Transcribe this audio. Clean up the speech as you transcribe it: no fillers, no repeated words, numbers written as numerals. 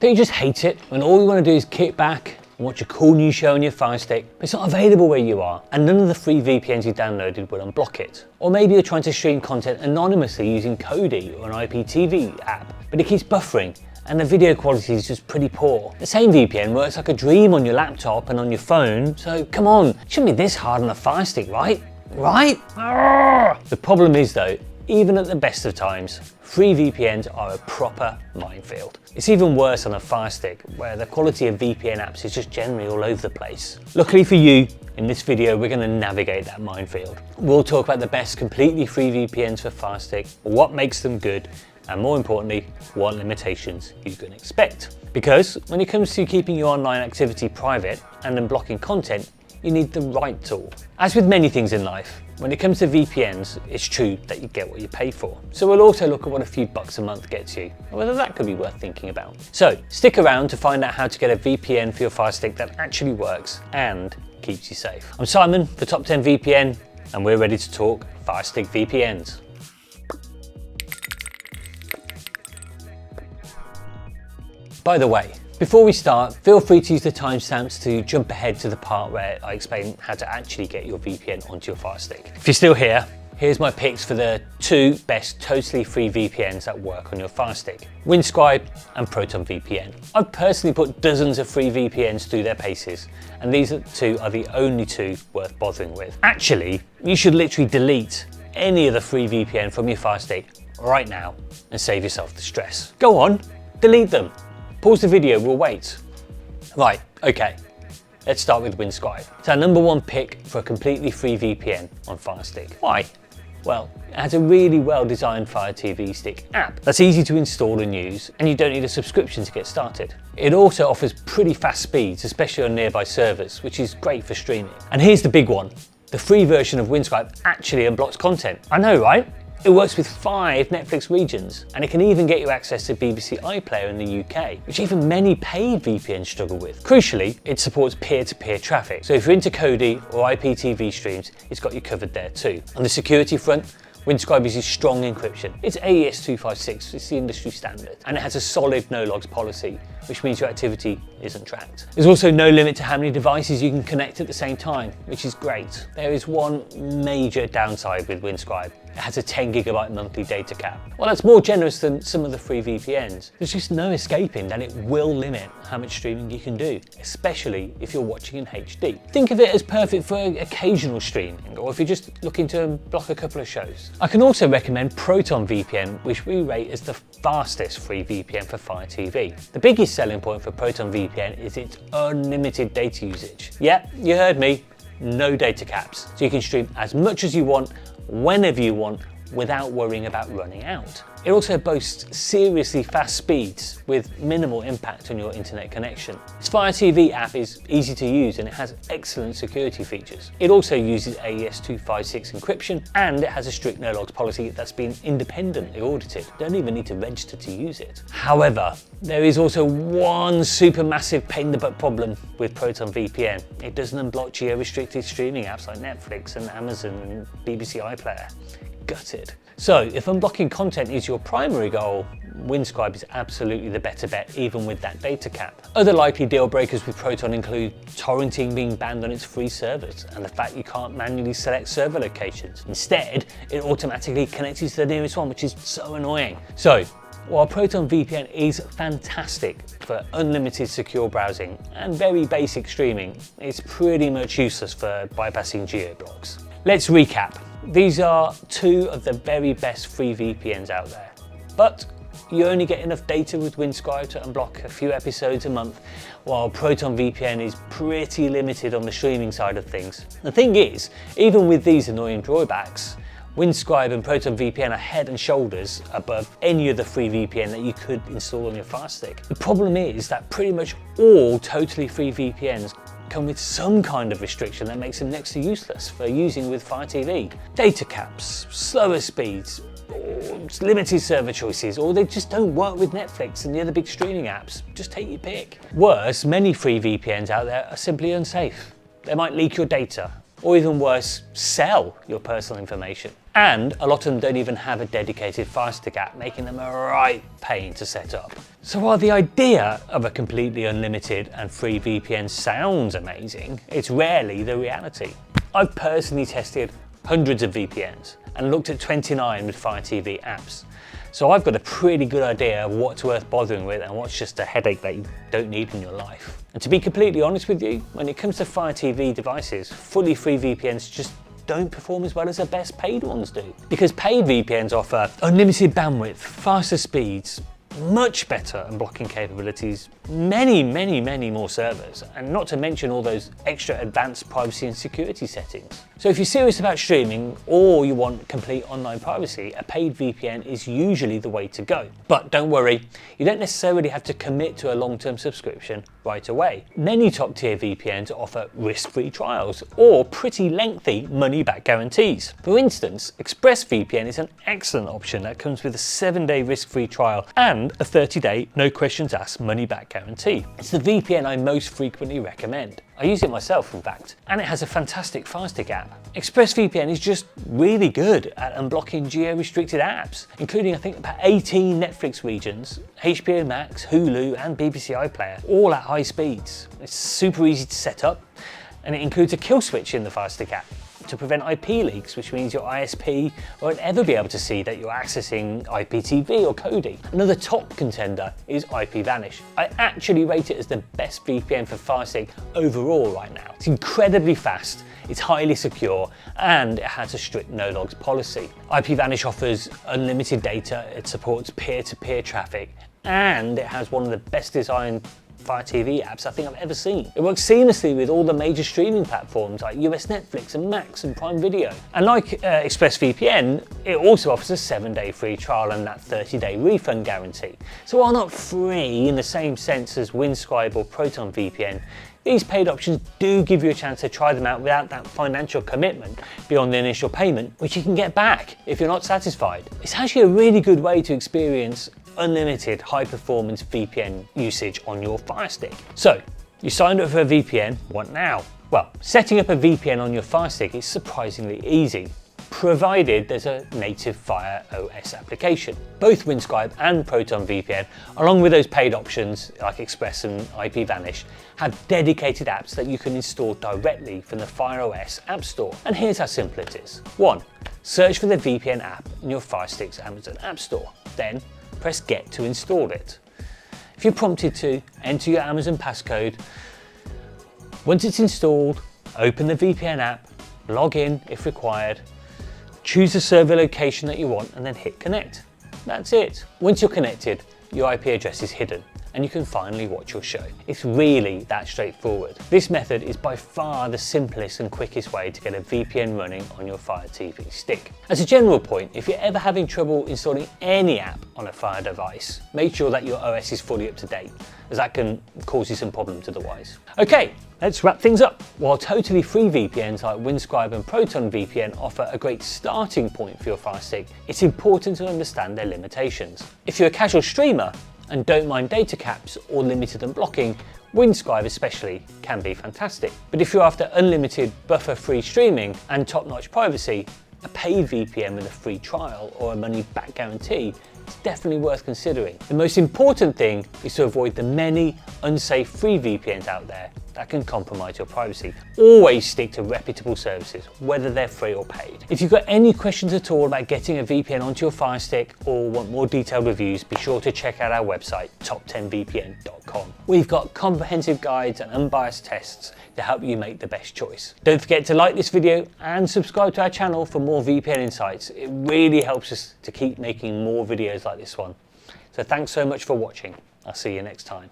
Don't you just hate it when all you want to do is kick back and watch a cool new show on your Firestick, but it's not available where you are, and none of the free VPNs you downloaded will unblock it? Or maybe you're trying to stream content anonymously using Kodi or an IPTV app, but it keeps buffering and the video quality is just pretty poor. The same VPN works like a dream on your laptop and on your phone, so come on, it shouldn't be this hard on a Firestick, right? Right? The problem is though, even at the best of times, free VPNs are a proper minefield. It's even worse on a Firestick, where the quality of VPN apps is just generally all over the place. Luckily for you, in this video we're going to navigate that minefield. We'll talk about the best completely free VPNs for Firestick, what makes them good, and more importantly, what limitations you can expect. Because when it comes to keeping your online activity private and unblocking content, you need the right tool. As with many things in life, when it comes to VPNs, it's true that you get what you pay for. So we'll also look at what a few bucks a month gets you, and whether that could be worth thinking about. So stick around to find out how to get a VPN for your Firestick that actually works and keeps you safe. I'm Simon for Top 10 VPN, and we're ready to talk Firestick VPNs. By the way, before we start, feel free to use the timestamps to jump ahead to the part where I explain how to actually get your VPN onto your Firestick. If you're still here, here's my picks for the two best totally free VPNs that work on your Firestick: Windscribe and Proton VPN. I've personally put dozens of free VPNs through their paces, and these two are the only two worth bothering with. Actually, you should literally delete any of the free VPN from your Firestick right now and save yourself the stress. Go on, delete them. Pause the video, we'll wait. Right, okay, let's start with Windscribe. It's our number one pick for a completely free VPN on Firestick. Why? Well, it has a really well-designed Fire TV Stick app that's easy to install and use, and you don't need a subscription to get started. It also offers pretty fast speeds, especially on nearby servers, which is great for streaming. And here's the big one. The free version of Windscribe actually unblocks content. I know, right? It works with 5 Netflix regions, and it can even get you access to BBC iPlayer in the UK, which even many paid VPNs struggle with. Crucially, it supports peer-to-peer traffic, so if you're into Kodi or IPTV streams, it's got you covered there too. On the security front, Windscribe uses strong encryption. It's AES 256, it's the industry standard, and it has a solid no-logs policy, which means your activity isn't tracked. There's also no limit to how many devices you can connect at the same time, which is great. There is one major downside with Windscribe. It has a 10 GB monthly data cap. While that's more generous than some of the free VPNs, there's just no escaping that it will limit how much streaming you can do, especially if you're watching in HD. Think of it as perfect for occasional streaming, or if you're just looking to block a couple of shows. I can also recommend Proton VPN, which we rate as the fastest free VPN for Fire TV. The biggest selling point for Proton VPN is its unlimited data usage. Yep, you heard me, no data caps. So you can stream as much as you want, whenever you want, without worrying about running out. It also boasts seriously fast speeds with minimal impact on your internet connection. Its Fire TV app is easy to use and it has excellent security features. It also uses AES 256 encryption, and it has a strict no-logs policy that's been independently audited. You don't even need to register to use it. However, there is also one supermassive pain in the butt problem with Proton VPN. It doesn't unblock geo-restricted streaming apps like Netflix and Amazon and BBC iPlayer. Gutted. So if unblocking content is your primary goal, Windscribe is absolutely the better bet, even with that data cap. Other likely deal breakers with Proton include torrenting being banned on its free servers, and the fact you can't manually select server locations. Instead, it automatically connects you to the nearest one, which is so annoying. So while Proton VPN is fantastic for unlimited secure browsing and very basic streaming, it's pretty much useless for bypassing geo-blocks. Let's recap. These are two of the very best free VPNs out there, but you only get enough data with Windscribe to unblock a few episodes a month, while Proton VPN is pretty limited on the streaming side of things. The thing is, even with these annoying drawbacks, Windscribe and Proton VPN are head and shoulders above any other free VPN that you could install on your Firestick. The problem is that pretty much all totally free VPNs come with some kind of restriction that makes them next to useless for using with Fire TV. Data caps, slower speeds, or limited server choices, or they just don't work with Netflix and the other big streaming apps. Just take your pick. Worse, many free VPNs out there are simply unsafe. They might leak your data, or even worse, sell your personal information. And a lot of them don't even have a dedicated Firestick app, making them a right pain to set up. So while the idea of a completely unlimited and free VPN sounds amazing, it's rarely the reality. I've personally tested hundreds of VPNs and looked at 29 with Fire TV apps. So I've got a pretty good idea of what's worth bothering with and what's just a headache that you don't need in your life. And to be completely honest with you, when it comes to Fire TV devices, fully free VPNs just don't perform as well as the best paid ones do. Because paid VPNs offer unlimited bandwidth, faster speeds, much better unblocking capabilities, many more servers, and not to mention all those extra advanced privacy and security settings. So if you're serious about streaming or you want complete online privacy, a paid VPN is usually the way to go. But don't worry, you don't necessarily have to commit to a long-term subscription right away. Many top-tier VPNs offer risk-free trials or pretty lengthy money-back guarantees. For instance, ExpressVPN is an excellent option that comes with a 7-day risk-free trial and a 30-day no questions asked money-back guarantee. It's the VPN I most frequently recommend. I use it myself, in fact, and it has a fantastic Firestick app. ExpressVPN is just really good at unblocking geo-restricted apps, including I think about 18 Netflix regions, HBO Max, Hulu and BBC iPlayer, all at high speeds. It's super easy to set up, and it includes a kill switch in the Firestick app to prevent IP leaks, which means your ISP won't ever be able to see that you're accessing IPTV or Kodi. Another top contender is IPVanish. I actually rate it as the best VPN for Firestick overall right now. It's incredibly fast, it's highly secure, and it has a strict no logs policy. IPVanish offers unlimited data, it supports peer-to-peer traffic, and it has one of the best designed Fire TV apps I think I've ever seen. It works seamlessly with all the major streaming platforms like US Netflix and Max and Prime Video. And like ExpressVPN, it also offers a 7-day free trial and that 30-day refund guarantee. So while not free in the same sense as Windscribe or Proton VPN, these paid options do give you a chance to try them out without that financial commitment beyond the initial payment, which you can get back if you're not satisfied. It's actually a really good way to experience unlimited high-performance VPN usage on your Firestick. So, you signed up for a VPN, what now? Well, setting up a VPN on your Firestick is surprisingly easy, provided there's a native Fire OS application. Both Windscribe and Proton VPN, along with those paid options like Express and IPVanish, have dedicated apps that you can install directly from the Fire OS App Store. And here's how simple it is. 1. Search for the VPN app in your Firestick's Amazon App Store. Then, press Get to install it. If you're prompted to, enter your Amazon passcode. Once it's installed, open the VPN app, log in if required, choose the server location that you want and then hit connect. That's it. Once you're connected, your IP address is hidden and you can finally watch your show. It's really that straightforward. This method is by far the simplest and quickest way to get a VPN running on your Fire TV stick. As a general point, if you're ever having trouble installing any app on a Fire device, make sure that your OS is fully up to date, as that can cause you some problems otherwise. Okay, let's wrap things up. While totally free VPNs like Windscribe and Proton VPN offer a great starting point for your Fire Stick, it's important to understand their limitations. If you're a casual streamer and don't mind data caps or limited unblocking, Windscribe especially can be fantastic. But if you're after unlimited buffer-free streaming and top-notch privacy, a paid VPN with a free trial or a money-back guarantee is definitely worth considering. The most important thing is to avoid the many unsafe free VPNs out there that can compromise your privacy. Always stick to reputable services, whether they're free or paid. If you've got any questions at all about getting a VPN onto your Fire Stick or want more detailed reviews, be sure to check out our website, top10vpn.com. We've got comprehensive guides and unbiased tests to help you make the best choice. Don't forget to like this video and subscribe to our channel for more VPN insights. It really helps us to keep making more videos like this one. So thanks so much for watching. I'll see you next time.